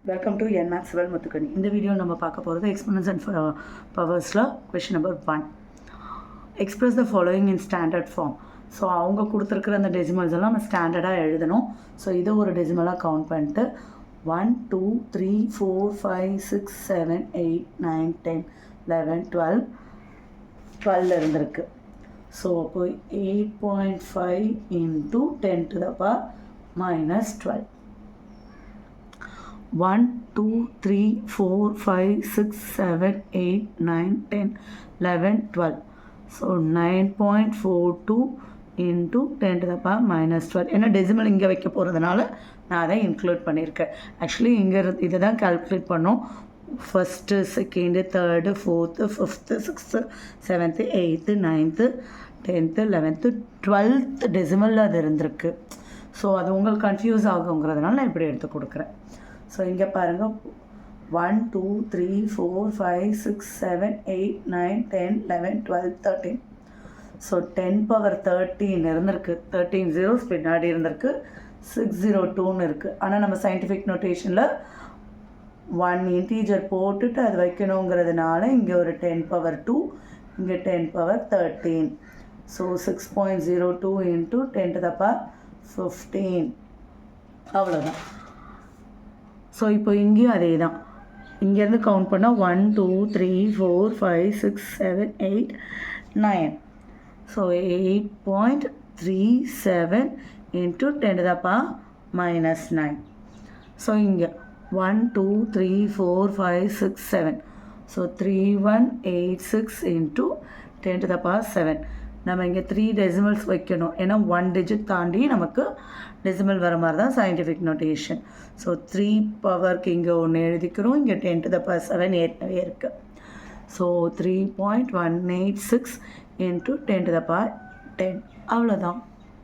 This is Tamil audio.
வெல்கம் டு என் மேக்ஸ் வெல் முத்துக்கணி. இந்த வீடியோ நம்ம பார்க்க போகிறது எக்ஸ்போனன்ஸ் அண்ட் பவர்ஸில் question number 1. Express the following in standard form. So அவங்க கொடுத்துருக்குற அந்த டெசிமல்ஸ் எல்லாம் நம்ம ஸ்டாண்டர்டாக எழுதணும். ஸோ இதை ஒரு டெசிமலாக கவுண்ட் பண்ணிட்டு 1 2 3 4 5 6 7 8 9 10 11 12 12 இருந்திருக்கு. ஸோ அப்போ 8.5 into 10 to the power minus 12. 1 2 3 4 5 6 7 8 9 10 11 12. So 9.42 into 10 to the power minus 12. என்ன டெசிமல் இங்கே வைக்க போகிறதுனால நான் அதை இன்க்ளூட் பண்ணியிருக்கேன். ஆக்சுவலி இங்கே இதை தான் கால்குலேட் பண்ணோம். First second third fourth fifth sixth seventh eighth ninth 10th 11th 12th டெசிமலில் அது இருந்திருக்கு. ஸோ அது உங்களுக்கு கன்ஃபியூஸ் ஆகுங்கிறதுனால நான் இப்படி எடுத்து கொடுக்குறேன். ஸோ இங்கே பாருங்கள் 1 2 3 4 5 6 7 8 9 10 11 12 13. ஸோ 10^13 இருந்திருக்கு. 13 zeros பின்னாடி இருந்திருக்கு. 602 இருக்குது. ஆனால் நம்ம சயின்டிஃபிக் நோட்டேஷனில் 1 இன்டீஜர் போட்டுட்டு அது வைக்கணுங்கிறதுனால இங்கே ஒரு 10^2 இங்கே 10^13. So 6.02 into 10 to the power 15. அவ்வளோதான். ஸோ இப்போ இங்கேயும் அதே தான். இங்கேருந்து கவுண்ட் பண்ணால் 1 2 3 4 5 6 7 8 9. So 8.37 into 10 to the power minus 9. So இங்கே 1 2 3 4 5 6 7. So 3186 into 10 to the power 7. நம்ம இங்கே 3 டெசிமல்ஸ் வைக்கணும். ஏன்னா 1 டிஜிட் தாண்டி நமக்கு டெசிமல் வர மாதிரி தான் சயின்டிஃபிக் நோட்டேஷன். ஸோ 3 பவருக்கு இங்கே ஒன்று எழுதிக்கிறோம். இங்கே 10 to the power 7 ஏற்கனவே இருக்குது. So 3.186 into 10 to the power 10. அவ்வளோதான்.